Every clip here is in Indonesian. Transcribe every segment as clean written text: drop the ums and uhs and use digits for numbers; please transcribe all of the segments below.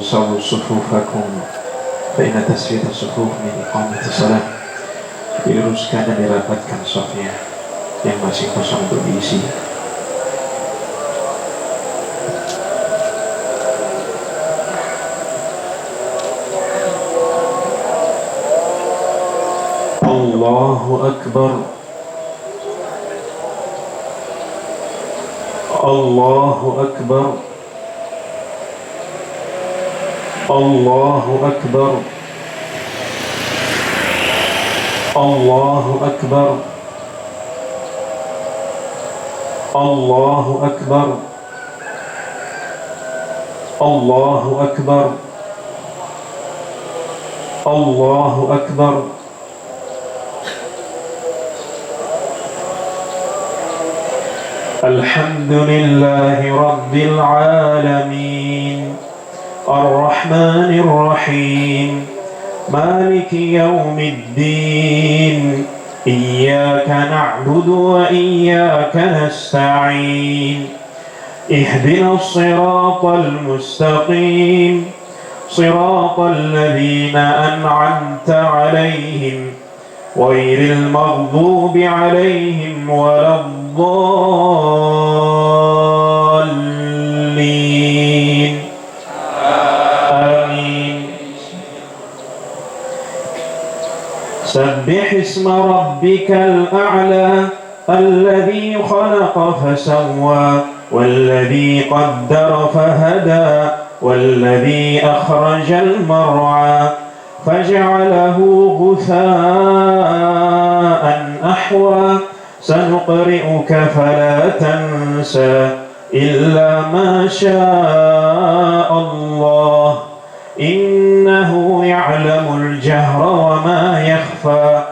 سووا صفوفكم فإن تسوية الصفوف min iqamati shalah. Diluruskan dan dirapatkan safnya yang masih kosong untuk diisi. Allahu Akbar. Allahu Akbar. Allahu Akbar. Allahu Akbar. Allahu Akbar. Allahu Akbar. Allahu Akbar. Alhamdulillahi Rabbil Alamin, Ar-Rahmanir Rahim, Maliki Yawmiddin, Iyyaka na'budu wa iyyaka nasta'in, Ihdinas siratal mustaqim, Siratal ladzina an'amta 'alaihim, ghairil maghdubi 'alaihim waladdallin. سبح اسم ربك الأعلى الذي خلق فسوى والذي قدر فهدى والذي أخرج المرعى فجعله غثاء أحوى سنقرئك فلا تنسى إلا ما شاء الله إنه يعلم الجهر وما يخفى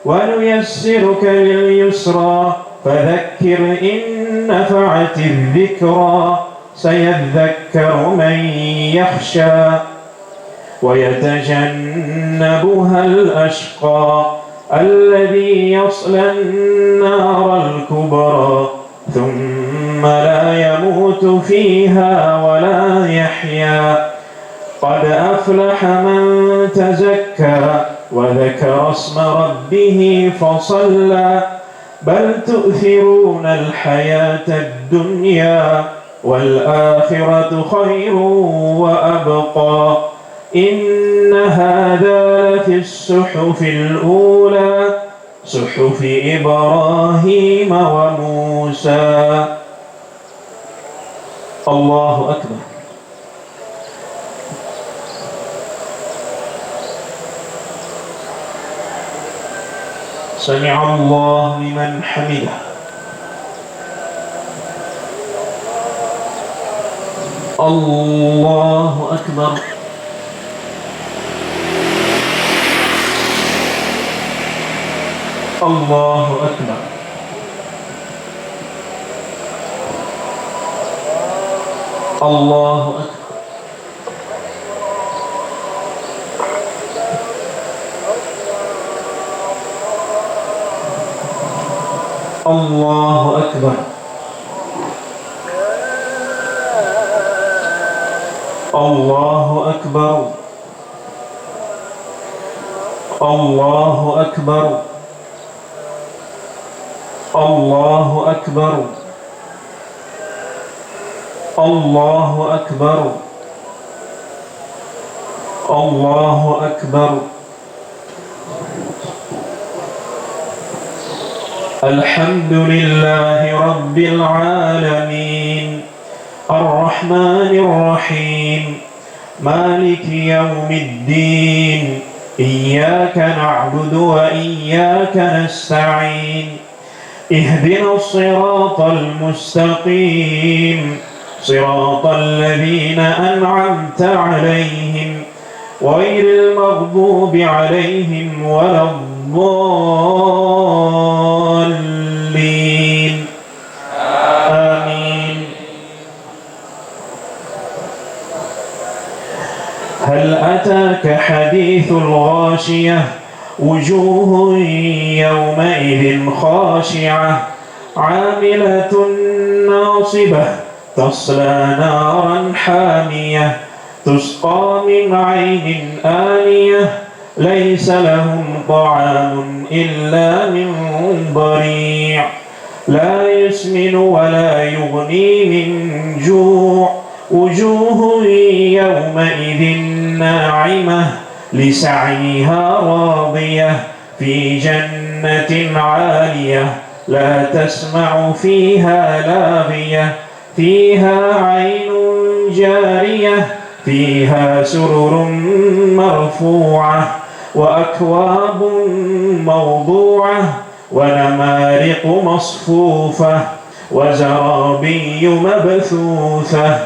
ونيسرك لليسرى فذكر إن نفعت الذكرى سيذكر من يخشى ويتجنبها الأشقى الذي يصلى النار الكبرى ثم لا يموت فيها ولا يحيا قد أفلح من تزكى وذكر اسم ربه فصلى بل تؤثرون الحياة الدنيا والآخرة خير وأبقى إن هذا لفي الصحف الأولى صحف إبراهيم وموسى. الله أكبر. سمع الله لمن حمده. الله أكبر. الله أكبر. الله أكبر. الله أكبر. الله أكبر. الله أكبر. الله أكبر. الله أكبر. الله أكبر. الحمد لله رب العالمين الرحمن الرحيم مالك يوم الدين إياك نعبد وإياك نستعين اهدنا الصراط المستقيم صراط الذين أنعمت عليهم غير المغضوب عليهم ولا الضالين آمين. هل أتاك حديث الغاشية وجوه يومئذ خاشعة عاملة ناصبة تصلى نارا حامية تسقى من عين آنية ليس لهم طعام إلا من ضريع لا يسمن ولا يغني من جوع وجوه يومئذ ناعمة لسعيها راضية في جنة عالية لا تسمع فيها لاغية فيها عين جارية فيها سرر مرفوعة وأكواب موضوعة ونمارق مصفوفة وزرابي مبثوثة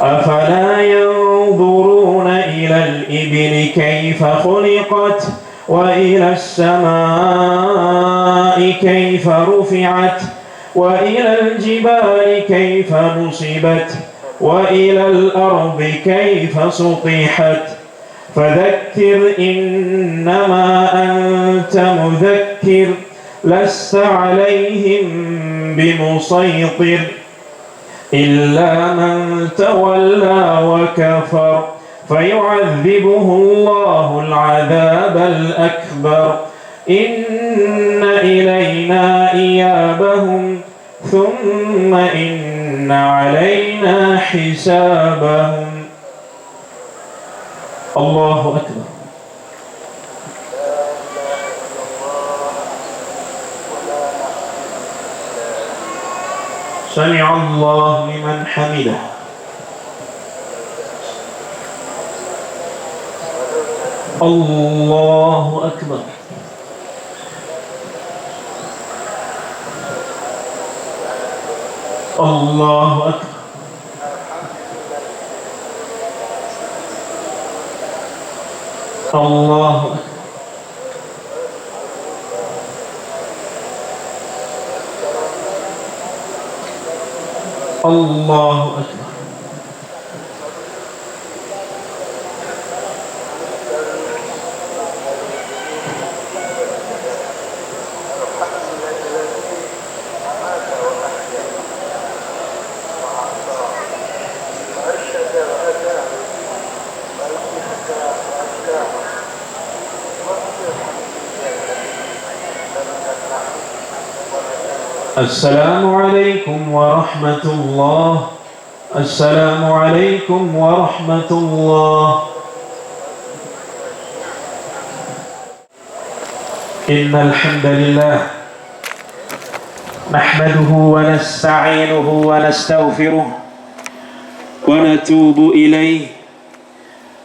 أفلا ينظرون إلى الإبل كيف خلقت وإلى السماء كيف رفعت وإلى الجبال كيف نصبت وإلى الأرض كيف سطحت فذكر إنما أنت مذكر لست عليهم بمسيطر إلا من تولى وكفر فيعذبه الله العذاب الأكبر إن إلينا إيابهم ثم إن علينا حسابهم. الله أكبر. سمع الله لمن حمده. الله أكبر. الله أكبر. الله أكبر. الله أكبر. السلام عليكم ورحمة الله. السلام عليكم ورحمة الله. إن الحمد لله نحمده ونستعينه ونستغفره ونتوب إليه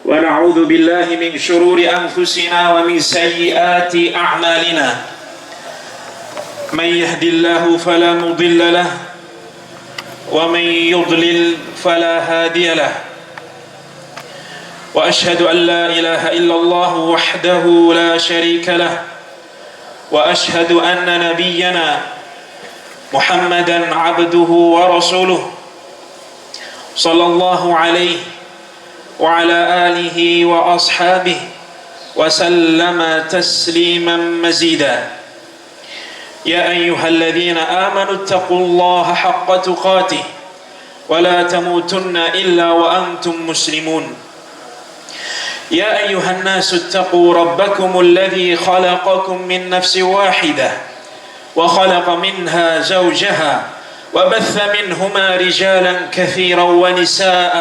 ونعوذ ونعوذ بالله من شرور أنفسنا ومن سيئات أعمالنا من يهد الله فلا مضل له ومن يضلل فلا هادي له وأشهد أن لا إله إلا الله وحده لا شريك له وأشهد أن نبينا محمدا عبده ورسوله صلى الله عليه وعلى آله وأصحابه وسلم تسليما مزيدا يا أيها الذين آمنوا اتقوا الله حق تقاته ولا تموتن إلا وأنتم مسلمون يا أيها الناس اتقوا ربكم الذي خلقكم من نفس واحدة وخلق منها زوجها وبث منهما رجالا كثيرا ونساء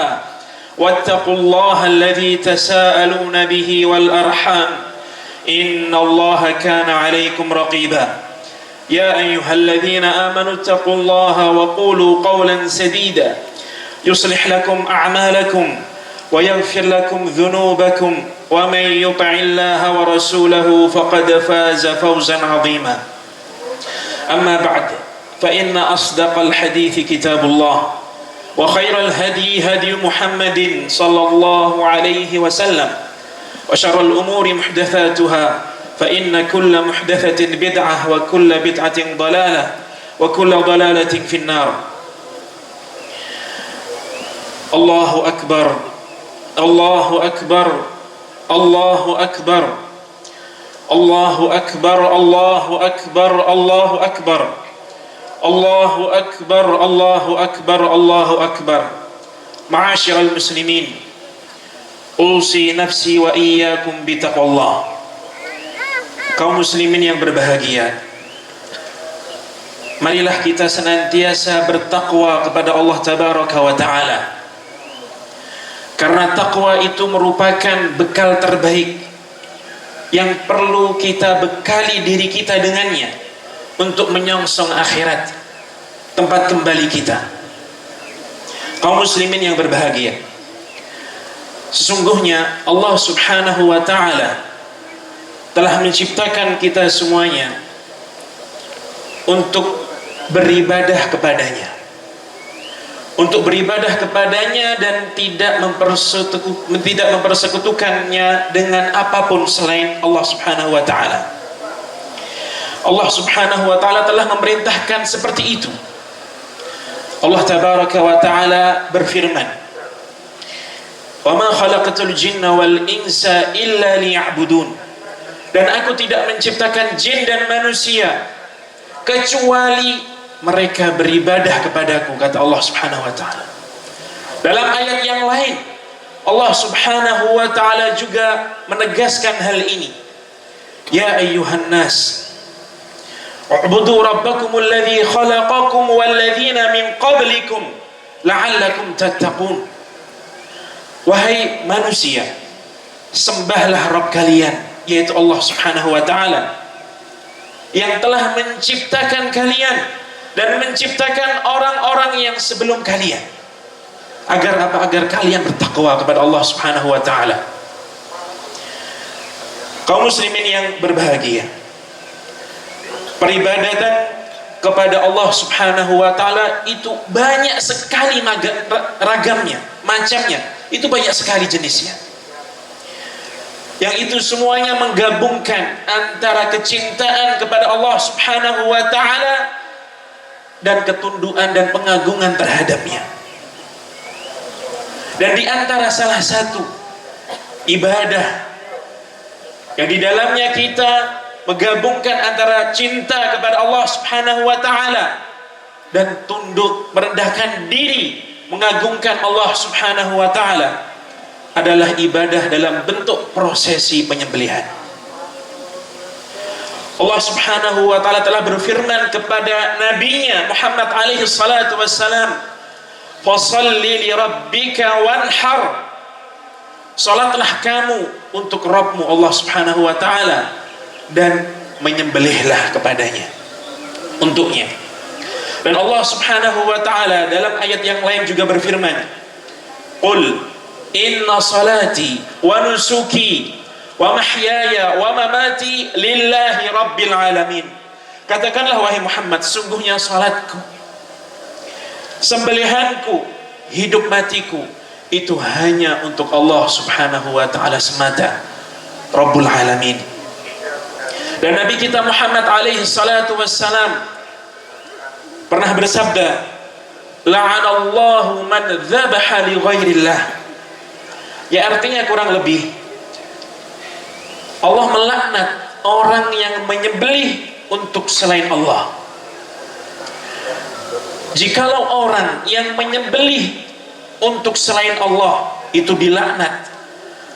واتقوا الله الذي تساءلون به والأرحام إن الله كان عليكم رقيبا يا أيها الذين آمنوا اتقوا الله وقولوا قولا سديدا يصلح لكم أعمالكم ويغفر لكم ذنوبكم ومن يطع الله ورسوله فقد فاز فوزا عظيما أما بعد فإن أصدق الحديث كتاب الله وخير الهدي هدي محمد صلى الله عليه وسلم وشر الأمور محدثاتها فإن كل محدثة بدعة وكل بدعة ضلالة وكل ضلالة في النار الله أكبر الله أكبر الله أكبر الله أكبر الله أكبر الله أكبر الله أكبر الله أكبر الله أكبر معاشر المسلمين أوصي نفسي وإياكم بتقوى الله. Kaum muslimin yang berbahagia, marilah kita senantiasa bertakwa kepada Allah Tabaraka wa Ta'ala, karena takwa itu merupakan bekal terbaik yang perlu kita bekali diri kita dengannya untuk menyongsong akhirat, tempat kembali kita. Kaum muslimin yang berbahagia, sesungguhnya Allah Subhanahu wa Ta'ala telah menciptakan kita semuanya untuk beribadah kepadanya, untuk beribadah kepadanya dan tidak mempersekutukannya dengan apapun selain Allah Subhanahu wa Ta'ala. Allah Subhanahu wa Ta'ala telah memerintahkan seperti itu. Allah Tabaraka wa Ta'ala berfirman, "Wa ma khalaqatul jinna wal insa illa liya'budun." Dan aku tidak menciptakan jin dan manusia kecuali mereka beribadah kepadaku, kata Allah Subhanahu wa Ta'ala. Dalam ayat yang lain Allah Subhanahu wa Ta'ala juga menegaskan hal ini. Ya ayyuhan nas, u'budu rabbakumul ladzi khalaqakum wal ladzina min qablikum la'allakum tattaqun. Wahai manusia, sembahlah Rabb kalian, yaitu Allah Subhanahu wa Ta'ala, yang telah menciptakan kalian dan menciptakan orang-orang yang sebelum kalian. Agar apa? Agar kalian bertakwa kepada Allah Subhanahu wa Ta'ala. Kaum muslimin yang berbahagia, peribadatan kepada Allah Subhanahu wa Ta'ala itu banyak sekali ragamnya, macamnya, itu banyak sekali jenisnya. Yang itu semuanya menggabungkan antara kecintaan kepada Allah Subhanahu wa Ta'ala dan ketundukan dan pengagungan terhadapnya. Dan di antara salah satu ibadah yang di dalamnya kita menggabungkan antara cinta kepada Allah Subhanahu wa Ta'ala dan tunduk, merendahkan diri, mengagungkan Allah Subhanahu wa Ta'ala, adalah ibadah dalam bentuk prosesi penyembelihan. Allah Subhanahu wa Ta'ala telah berfirman kepada nabinya Muhammad alaihi salatu wassalam, "Fashalli li rabbika wanhar." Salatlah kamu untuk Rabbmu Allah Subhanahu wa Ta'ala dan menyembelihlah kepadanya, untuknya. Dan Allah Subhanahu wa Ta'ala dalam ayat yang lain juga berfirman, "Qul inna salati wa nusuki wa mahyaya wa mamati lillahi rabbil alamin. Katakanlah wahai Muhammad, sungguhnya salatku, sembelihanku, hidup matiku itu hanya untuk Allah subhanahu wa ta'ala semata, Rabbul Alamin. Dan Nabi kita Muhammad alaihi salatu wassalam pernah bersabda, la'anallahu man dzabaha li ghairillah. Ya, artinya kurang lebih Allah melaknat orang yang menyembelih untuk selain Allah. Jikalau orang yang menyembelih untuk selain Allah itu dilaknat,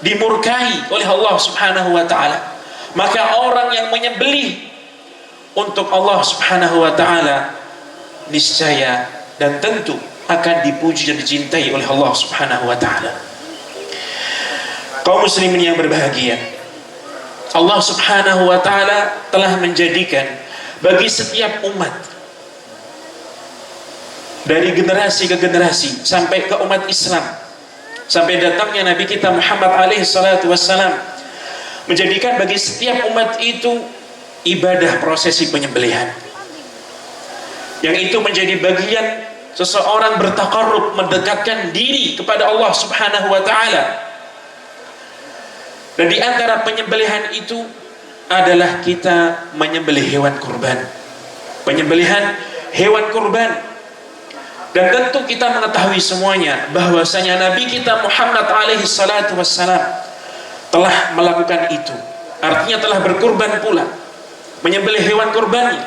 dimurkai oleh Allah subhanahu wa ta'ala, maka orang yang menyembelih untuk Allah subhanahu wa ta'ala niscaya dan tentu akan dipuji dan dicintai oleh Allah subhanahu wa ta'ala. Kaum muslimin yang berbahagia, Allah subhanahu wa ta'ala telah menjadikan bagi setiap umat, dari generasi ke generasi sampai ke umat Islam, sampai datangnya Nabi kita Muhammad alaihi salatu wassalam, menjadikan bagi setiap umat itu ibadah prosesi penyembelihan, yang itu menjadi bagian seseorang bertaqarrub, mendekatkan diri kepada Allah subhanahu wa ta'ala. Dan di antara penyembelihan itu adalah kita menyembelih hewan kurban, penyembelihan hewan kurban. Dan tentu kita mengetahui semuanya bahwasanya Nabi kita Muhammad alaihi salatu wassalam telah melakukan itu, artinya telah berkurban pula, menyembelih hewan kurbannya.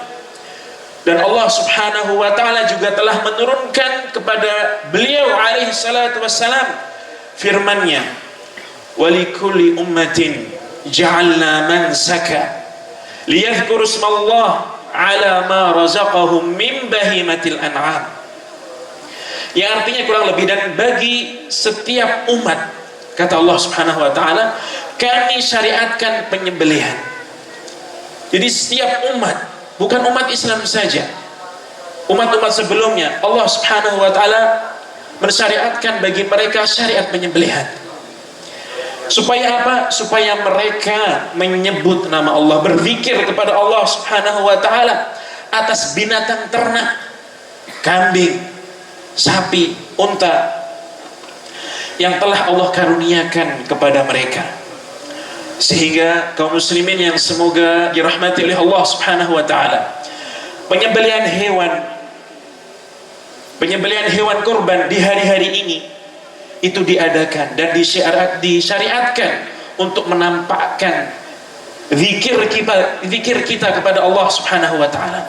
Dan Allah subhanahu wa ta'ala juga telah menurunkan kepada beliau alaihi salatu wassalam firman-Nya, walikulli ummatin ja'alna mansaka liyadhkuru ismallah ala ma razaqahum min bahimatil an'am. Yang artinya kurang lebih, dan bagi setiap umat, kata Allah subhanahu wa ta'ala, kami syariatkan penyembelihan. Jadi setiap umat, bukan umat Islam saja, umat-umat sebelumnya Allah subhanahu wa ta'ala mensyariatkan bagi mereka syariat penyembelihan. Supaya apa? Supaya mereka menyebut nama Allah, berzikir kepada Allah subhanahu wa ta'ala atas binatang ternak, kambing, sapi, unta yang telah Allah karuniakan kepada mereka. Sehingga kaum muslimin yang semoga dirahmati oleh Allah subhanahu wa ta'ala, penyembelihan hewan kurban di hari-hari ini itu diadakan dan disyariatkan untuk menampakkan zikir kita kepada Allah subhanahu wa ta'ala,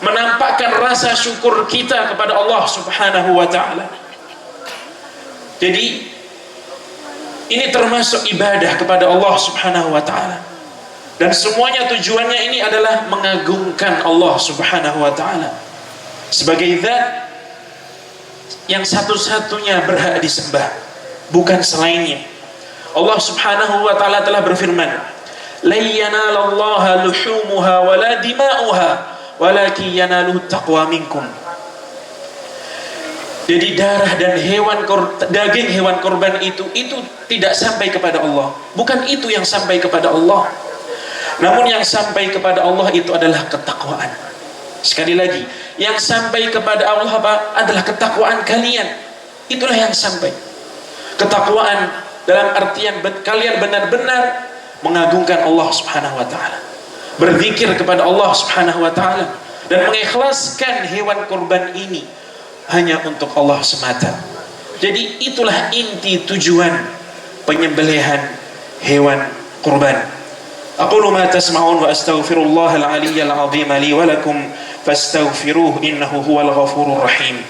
menampakkan rasa syukur kita kepada Allah subhanahu wa ta'ala. Jadi ini termasuk ibadah kepada Allah subhanahu wa ta'ala, dan semuanya tujuannya ini adalah mengagungkan Allah subhanahu wa ta'ala sebagai zat yang satu-satunya berhak disembah, bukan selainnya. Allah subhanahu wa ta'ala telah berfirman, la yanalallaha luhumuha wa la dima'uha walakin yanaluhu taqwa minkum. Jadi darah dan daging hewan kurban itu tidak sampai kepada Allah, bukan itu yang sampai kepada Allah. Namun yang sampai kepada Allah itu adalah ketakwaan. Sekali lagi, yang sampai kepada Allah apa? Adalah ketakwaan kalian. Itulah yang sampai. Ketakwaan dalam artian kalian benar-benar mengagungkan Allah subhanahu wa ta'ala, berzikir kepada Allah subhanahu wa ta'ala, dan mengikhlaskan hewan kurban ini hanya untuk Allah semata. Jadi itulah inti tujuan penyembelihan hewan kurban. Aqulu ma tasma'un wa astaghfirullahal aliyyal azim li wa lakum fastaghfiruhu innahu huwal ghafurur rahim.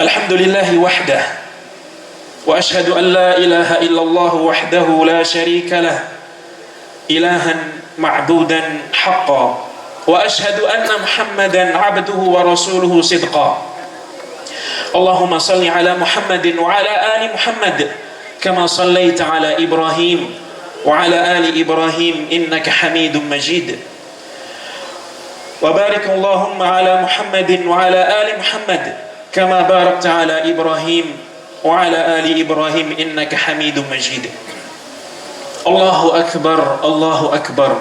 Alhamdulillahi wahdah wa ashhadu an la ilaha illallah wahdahu la sharika lah ilahan ma'budan haqqan wa ashhadu anna muhammadan abduhu wa rasuluhu sidqa. Allahumma salli ala Muhammadin wa ala ali Muhammad kama sallaita ala Ibrahim wa ala ali Ibrahim innaka Hamidum Majid. Wa barik Allahumma ala Muhammadin wa ala ali Muhammad kama barakta ala Ibrahim wa ala ali Ibrahim innaka Hamidum Majid. Allahu akbar, Allahu akbar,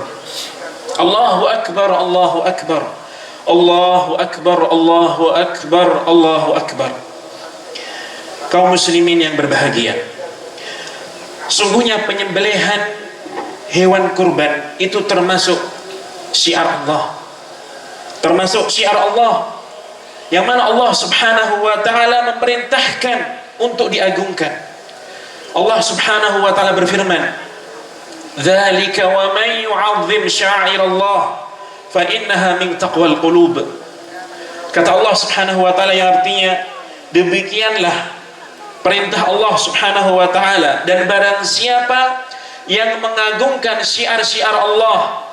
Allahu akbar, Allahu akbar, Allahu akbar, Allahu akbar, Allahu akbar. Kaum muslimin yang berbahagia, sungguhnya penyembelihan hewan kurban itu termasuk syiar Allah, termasuk syiar Allah yang mana Allah subhanahu wa ta'ala memerintahkan untuk diagungkan. Allah subhanahu wa ta'ala berfirman, dzalika wa man yu'azzim sya'airallah fa innaha min taqwal qulub. Kata Allah subhanahu wa ta'ala yang artinya demikianlah perintah Allah subhanahu wa ta'ala, dan barang siapa yang mengagungkan syiar-syiar Allah,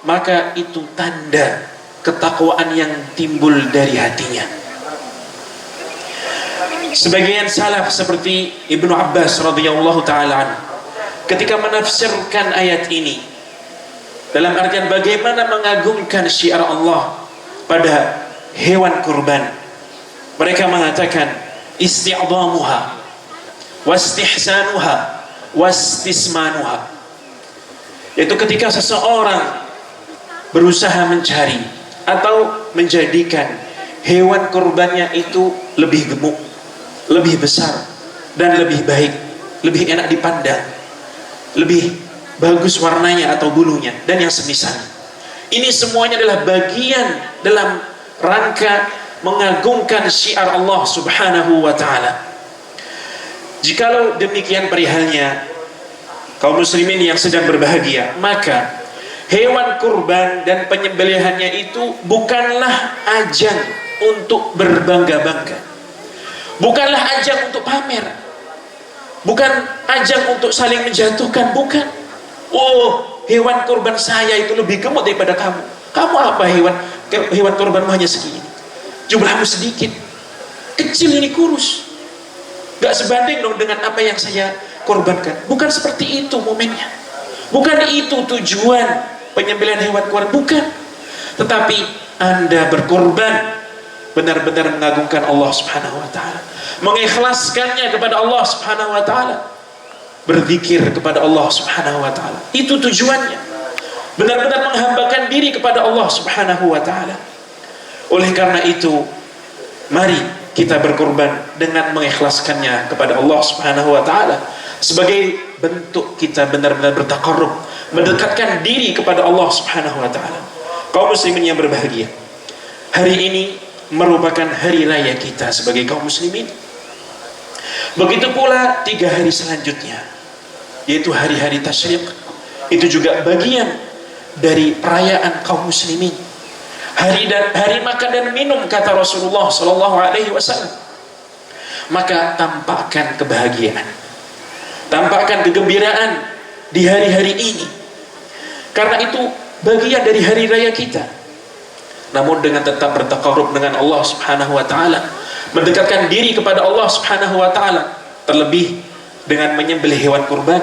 maka itu tanda ketakwaan yang timbul dari hatinya. Sebagian salaf seperti Ibnu Abbas radhiyallahu taala anhu ketika menafsirkan ayat ini dalam artian bagaimana mengagungkan syiar Allah pada hewan kurban, mereka mengatakan isti'dhamuha wastihsanuha wastismanuha, yaitu ketika seseorang berusaha mencari atau menjadikan hewan kurbannya itu lebih gemuk, lebih besar, dan lebih baik, lebih enak dipandang, lebih bagus warnanya atau bulunya, dan yang semisal. Ini semuanya adalah bagian dalam rangka mengagungkan syiar Allah subhanahu wa ta'ala. Jikalau demikian perihalnya, kaum muslimin yang sedang berbahagia, maka hewan kurban dan penyembelihannya itu bukanlah ajang untuk berbangga-bangga, bukanlah ajang untuk pamer, bukan ajang untuk saling menjatuhkan, bukan. Oh, hewan kurban saya itu lebih gemuk daripada kamu. Kamu apa, hewan kurbanmu hanya segini, jumlahmu sedikit, kecil ini, kurus, gak sebanding dong dengan apa yang saya korbankan. Bukan seperti itu momennya, bukan itu tujuan penyembelihan hewan kurban, bukan. Tetapi Anda berkorban benar-benar mengagungkan Allah subhanahu wa ta'ala, mengikhlaskannya kepada Allah subhanahu wa ta'ala, berzikir kepada Allah subhanahu wa ta'ala. Itu tujuannya, benar-benar menghambakan diri kepada Allah subhanahu wa ta'ala. Oleh karena itu, mari kita berkorban dengan mengikhlaskannya kepada Allah subhanahu wa ta'ala, sebagai bentuk kita benar-benar bertaqarrub, mendekatkan diri kepada Allah subhanahu wa ta'ala. Kaum muslimin yang berbahagia, hari ini merupakan hari raya kita sebagai kaum muslimin. Begitu pula 3 hari selanjutnya, yaitu hari-hari tasyrik, itu juga bagian dari perayaan kaum muslimin. Hari makan dan minum, kata Rasulullah sallallahu alaihi wasallam. Maka tampakkan kebahagiaan, tampakkan kegembiraan di hari-hari ini, karena itu bagian dari hari raya kita. Namun dengan tetap bertaqarrub dengan Allah subhanahu wa ta'ala, mendekatkan diri kepada Allah subhanahu wa ta'ala, terlebih dengan menyembelih hewan kurban.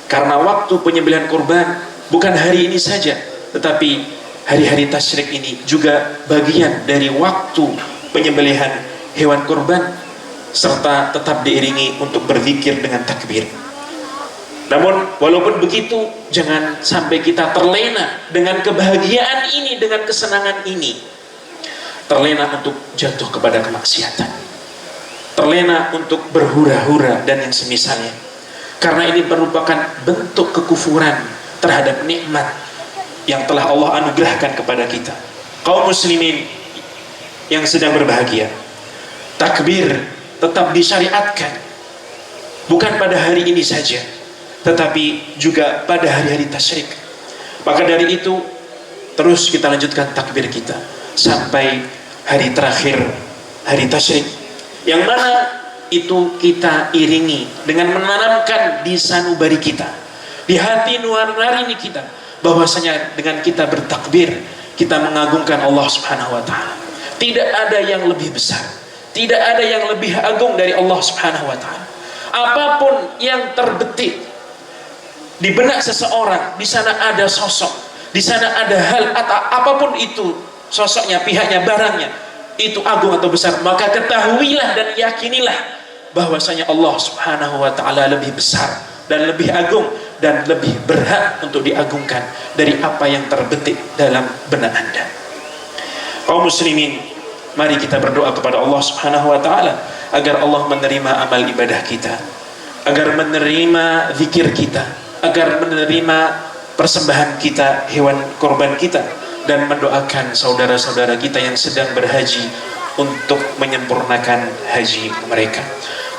Karena waktu penyembelihan kurban bukan hari ini saja, tetapi hari-hari tasyrik ini juga bagian dari waktu penyembelihan hewan kurban, serta tetap diiringi untuk berzikir dengan takbir. Namun walaupun begitu, jangan sampai kita terlena dengan kebahagiaan ini, dengan kesenangan ini, terlena untuk jatuh kepada kemaksiatan, terlena untuk berhura-hura dan yang semisalnya, karena ini merupakan bentuk kekufuran terhadap nikmat yang telah Allah anugerahkan kepada kita. Kaum muslimin yang sedang berbahagia, takbir tetap disyariatkan, bukan pada hari ini saja, tetapi juga pada hari-hari tasyrik. Maka dari itu terus kita lanjutkan takbir kita sampai hari terakhir, hari tasyrik, yang mana itu kita iringi dengan menanamkan di sanubari kita, di hati nurani kita, bahwasanya dengan kita bertakbir, kita mengagungkan Allah subhanahu wa ta'ala. Tidak ada yang lebih besar, tidak ada yang lebih agung dari Allah subhanahu wa ta'ala. Apapun yang terbetik di benak seseorang, di sana ada sosok, di sana ada hal, atau apapun itu sosoknya, pihaknya, barangnya, itu agung atau besar, maka ketahuilah dan yakinilah bahwasanya Allah Subhanahu wa taala lebih besar dan lebih agung dan lebih berhak untuk diagungkan dari apa yang terbetik dalam benak Anda. Kaum muslimin, mari kita berdoa kepada Allah Subhanahu wa taala agar Allah menerima amal ibadah kita, agar menerima zikir kita, agar menerima persembahan kita, hewan korban kita, dan mendoakan saudara-saudara kita yang sedang berhaji untuk menyempurnakan haji mereka.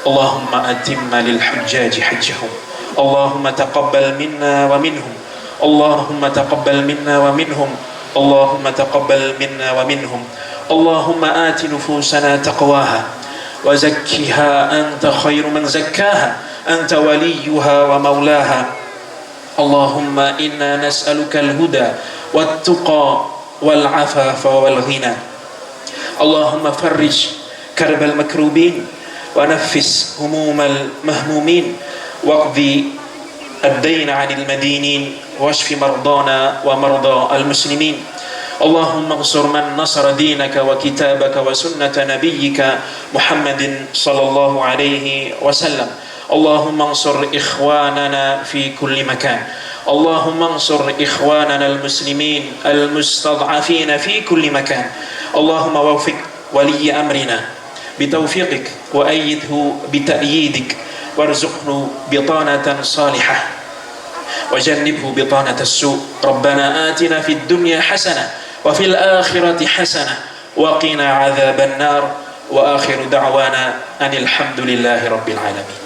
Allahumma atimma lil hujjaji hajjahum, Allahumma taqabbal minna wa minhum, Allahumma taqabbal minna wa minhum, Allahumma taqabbal minna wa minhum, Allahumma ati nufusana taqwaha wa zakkiha anta khairu man zakkaha anta waliyuha wa maulaha. Allahumma inna nas'aluka al-huda wat-tuqa wal-afafa wal-ghina. Allahumma farrij karbal makrubin wa naffis humumal mahmumin waqdi ad-dayn 'anil madinin washfi mardana wa marda al-muslimin. Allahumma ansur man nasara dinaka wa kitabaka wa sunnata nabiyyika Muhammadin sallallahu alaihi wasallam. Allahumma ansur ikhwanana fi kulli makan. Allahumma ansur ikhwanana al-muslimin al-mustad'afina fi kulli makan. Allahumma waffiq waliy amrina bitawfiqik wa ayyidhu bita'yidik warzuqhu bitanatan salihah wajannibhu bitanata as-su'. Rabbana atina fid dunya hasanah wa fil akhirati hasanah wa qina 'adzaban nar wa akhiru da'wana anil hamdulillahi rabbil alamin.